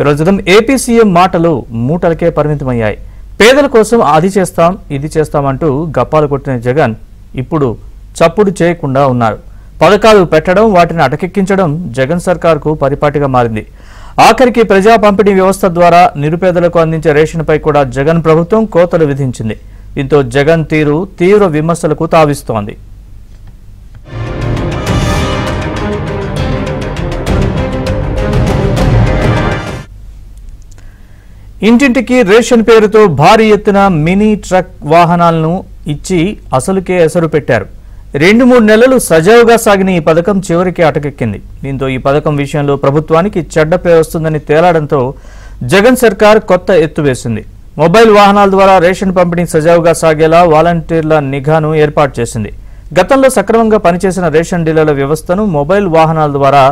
ఈరోజు AP CM మాటలు మూటలకే పరిమితమయ్యాయి. పేదల కోసం అది చేస్తాం ఇది చేస్తామంటూ గప్పాలు కొట్టిన జగన్ ఇప్పుడు చప్పుడు చేయకుండా ఉన్నారు. పథకాలు పెట్టడం, వాటిని అటకెక్కించడం జగన్ సర్కార్కు పరిపాటిగా మారింది. ఆఖరికి ప్రజా పంపిణీ వ్యవస్థ ద్వారా నిరుపేదలకు అందించే రేషన్పై కూడా జగన్ ప్రభుత్వం కోతలు విధించింది. దీంతో జగన్ తీరు తీవ్ర విమర్శలకు తావిస్తోంది. ఇంటింటికి రేషన్ పేరుతో భారీ ఎత్తున మినీ ట్రక్ వాహనాలను ఇచ్చి అసలుకే ఎసరు పెట్టారు. 2-3 నెలలు సజావుగా సాగిన ఈ పథకం చివరికి అటకెక్కింది. దీంతో ఈ పథకం విషయంలో ప్రభుత్వానికి చెడ్డ పేరు వస్తుందని తేలడంతో జగన్ సర్కార్ కొత్త ఎత్తు వేసింది. మొబైల్ వాహనాల ద్వారా రేషన్ పంపిణీ సజావుగా సాగేలా వాలంటీర్ల నిఘాను ఏర్పాటు చేసింది. గతంలో సక్రమంగా పనిచేసిన రేషన్ డీలర్ల వ్యవస్థను మొబైల్ వాహనాల ద్వారా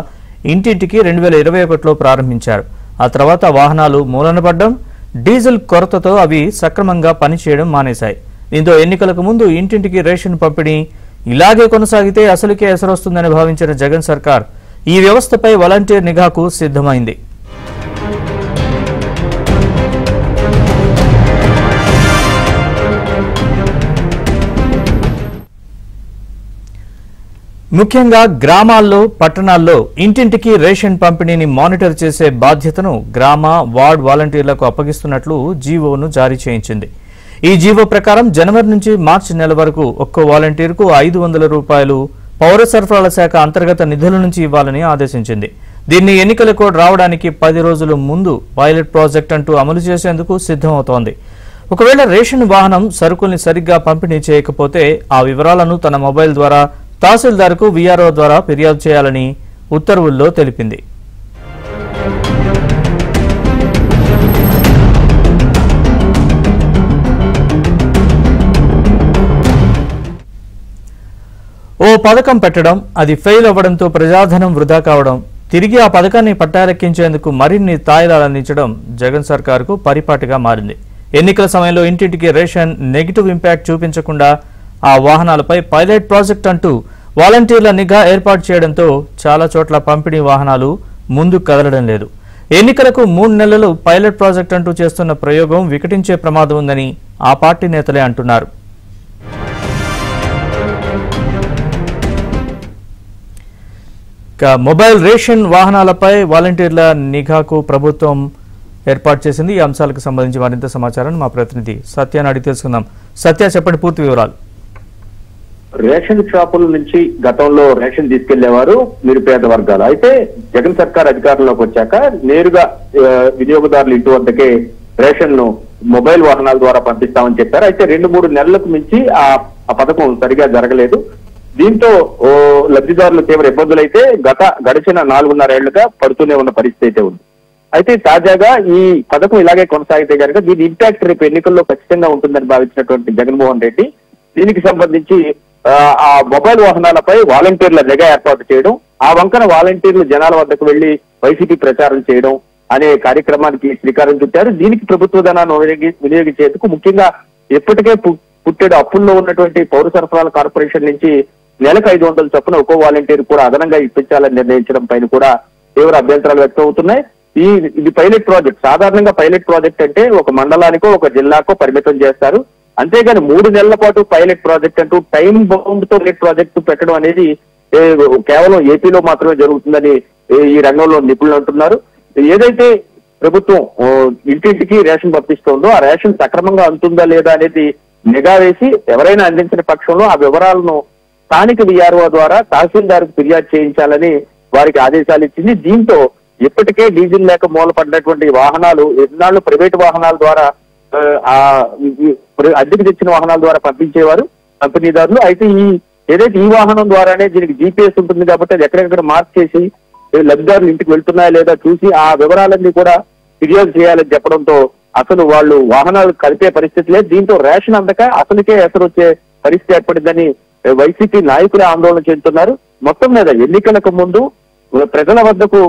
ఇంటింటికి 2021లో ప్రారంభించారు. ఆ తర్వాత వాహనాలు మూలన పడ్డం, డీజిల్ కొరతతో అవి సక్రమంగా పనిచేయడం మానేశాయి. దీంతో ఎన్నికలకు ముందు ఇంటింటికి రేషన్ పంపిణీ ఇలాగే కొనసాగితే అసలుకే ఎసరొస్తుందని భావించిన జగన్ సర్కార్ ఈ వ్యవస్థపై వాలంటీర్ నిఘాకు సిద్ధమైంది. ముఖ్యంగా గ్రామాల్లో, పట్టణాల్లో ఇంటింటికి రేషన్ పంపిణీని మానిటర్ చేసే బాధ్యతను గ్రామ, వార్డ్ వాలంటీర్లకు అప్పగిస్తున్నట్లు జీవోను జారీ చేయించింది. ఈ జీవో ప్రకారం జనవరి నుంచి మార్చి నెల వరకు ఒక్కో వాలంటీర్కు 500 రూపాయలు పౌర సరఫరాల శాఖ అంతర్గత నిధుల నుంచి ఇవ్వాలని ఆదేశించింది. దీన్ని ఎన్నికల కోడ్ రావడానికి 10 రోజుల ముందు పైలట్ ప్రాజెక్ట్ అంటూ అమలు చేసేందుకు సిద్ధమవుతోంది. ఒకవేళ రేషన్ వాహనం సరుకుల్ని సరిగ్గా పంపిణీ చేయకపోతే ఆ వివరాలను తన మొబైల్ ద్వారా తహసీల్దార్కు వీఆర్ఓ ద్వారా ఫిర్యాదు చేయాలని ఉత్తర్వుల్లో తెలిపింది. ఓ పథకం పెట్టడం, అది ఫెయిల్ అవ్వడంతో ప్రజాధనం వృధా కావడం, తిరిగి ఆ పథకాన్ని పట్టారెక్కించేందుకు మరిన్ని తాయిలాలు అందించడం జగన్ సర్కార్కు పరిపాటిగా మారింది. ఎన్నికల సమయంలో ఇంటింటికి రేషన్ నెగిటివ్ ఇంపాక్ట్ చూపించకుండా ఆ వాహనాలపై పైలట్ ప్రాజెక్ట్ అంటూ వాలంటీర్ల నిఘా ఏర్పాటు చేయడంతో చాలా చోట్ల పంపిణీ వాహనాలు ముందుకు కదలడం లేదు. ఎన్నికలకు 3 నెలలు పైలట్ ప్రాజెక్ట్ అంటూ చేస్తున్న ప్రయోగం వికటించే ప్రమాదం ఉందని ఆ పార్టీ నేతలే అంటున్నారు. మొబైల్ రేషన్ వాహనాలపై వాలంటీర్ల నిఘాకు ప్రభుత్వం ఏర్పాటు చేసింది. ఈ అంశాలకు సంబంధించి మరింత సమాచారాన్ని మా ప్రతినిధి సత్యాన్ని అడిగి తెలుసుకుందాం. సత్య, చెప్పండి పూర్తి వివరాలు. రేషన్ షాపుల నుంచి గతంలో రేషన్ తీసుకెళ్లేవారు నిరుపేద వర్గాలు. అయితే జగన్ సర్కార్ అధికారంలోకి వచ్చాక నేరుగా వినియోగదారుల ఇంటి వద్దకే రేషన్ ను మొబైల్ వాహనాల ద్వారా పంపిస్తామని చెప్పారు. అయితే 2-3 నెలలకు మించి ఆ పథకం సరిగా జరగలేదు. దీంతో లబ్ధిదారులు తీవ్ర ఇబ్బందులైతే గడిచిన 4.5 ఏళ్లుగా పడుతూనే ఉన్న పరిస్థితి అయితే ఉంది. అయితే తాజాగా ఈ పథకం ఇలాగే కొనసాగితే కనుక దీని ఇంపాక్ట్ రేపు ఎన్నికల్లో ఖచ్చితంగా ఉంటుందని భావించినటువంటి జగన్మోహన్ రెడ్డి దీనికి సంబంధించి ఆ మొబైల్ వాహనాలపై వాలంటీర్ల నిఘా ఏర్పాటు చేయడం, ఆ వంకన వాలంటీర్లు జనాల వద్దకు వెళ్లి వైసీపీ ప్రచారం చేయడం అనే కార్యక్రమానికి శ్రీకారం చుట్టారు. దీనికి ప్రభుత్వ ధనాన్ని వినియోగించేందుకు ముఖ్యంగా ఇప్పటికే పుట్టేడు అప్పుల్లో ఉన్నటువంటి పౌర సరఫరాల కార్పొరేషన్ నుంచి నెలకు 500 చొప్పున ఒక్కో వాలంటీర్ కూడా అదనంగా ఇప్పించాలని నిర్ణయించడం పైన కూడా తీవ్ర అభ్యంతరాలు వ్యక్తం అవుతున్నాయి. ఇది పైలట్ ప్రాజెక్ట్. సాధారణంగా పైలట్ ప్రాజెక్ట్ అంటే ఒక మండలానికో ఒక జిల్లాకో పరిమితం చేస్తారు. అంతేగాని 3 నెలల పాటు పైలట్ ప్రాజెక్ట్ అంటూ టైం బౌండ్ తో పైలట్ ప్రాజెక్టు పెట్టడం అనేది కేవలం ఏపీలో మాత్రమే జరుగుతుందని ఈ రంగంలో నిపుణులు అంటున్నారు. ఏదైతే ప్రభుత్వం ఇంటింటికి రేషన్ పంపిస్తోందో ఆ రేషన్ సక్రమంగా అందుతుందా లేదా అనేది నిఘా వేసి ఎవరైనా అందించిన పక్షంలో ఆ వివరాలను స్థానిక వీఆర్ఓ ద్వారా తహసీల్దార్కు ఫిర్యాదు చేయించాలని వారికి ఆదేశాలు ఇచ్చింది. దీంతో ఇప్పటికే డీజిల్ లేక మూలపడినటువంటి వాహనాలు ఎన్నాళ్ళు ప్రైవేటు వాహనాల ద్వారా అద్దెకు తెచ్చిన వాహనాల ద్వారా పంపించేవారు కంపెనీదారులు. అయితే ఏదైతే ఈ వాహనం ద్వారానే దీనికి జీపీఎస్ ఉంటుంది కాబట్టి అది ఎక్కడెక్కడ మార్క్ చేసి లబ్ధిదారులు ఇంటికి వెళ్తున్నాయా లేదా చూసి ఆ వివరాలన్నీ కూడా ఫిర్యాదు చేయాలని చెప్పడంతో అసలు వాళ్ళు వాహనాలు కలిపే పరిస్థితి లేదు. దీంతో రేషన్ అందక అసలుకే ఎసరు వచ్చే పరిస్థితి ఏర్పడిందని వైసీపీ నాయకులే ఆందోళన చెందుతున్నారు. మొత్తం మీద ఎన్నికలకు ముందు ప్రజల వద్దకు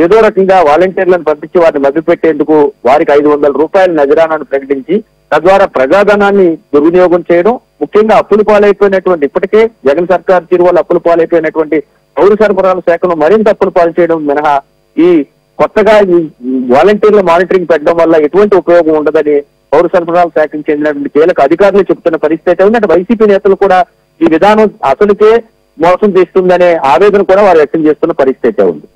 ఏదో రకంగా వాలంటీర్లను పంపించి వారిని మభ్యపెట్టేందుకు వారికి 500 రూపాయల నజరానాను ప్రకటించి తద్వారా ప్రజాధనాన్ని దుర్వినియోగం చేయడం, ముఖ్యంగా అప్పులు పాలైపోయినటువంటి ఇప్పటికే జగన్ సర్కార్ తీరు వల్ల అప్పులు పాలైపోయినటువంటి పౌర సరఫరాల శాఖను మరింత అప్పులు పాలు చేయడం మినహా ఈ కొత్తగా ఈ వాలంటీర్ల మానిటరింగ్ పెట్టడం వల్ల ఎటువంటి ఉపయోగం ఉండదని పౌర సరఫరాల శాఖకు చెందినటువంటి కీలక అధికారులు చెప్తున్న పరిస్థితి ఉంది. అంటే వైసీపీ నేతలు కూడా ఈ విధానం అసలుకే మోసం చేస్తుందనే ఆవేదన కూడా వారు వ్యక్తం చేస్తున్న పరిస్థితి ఉంది.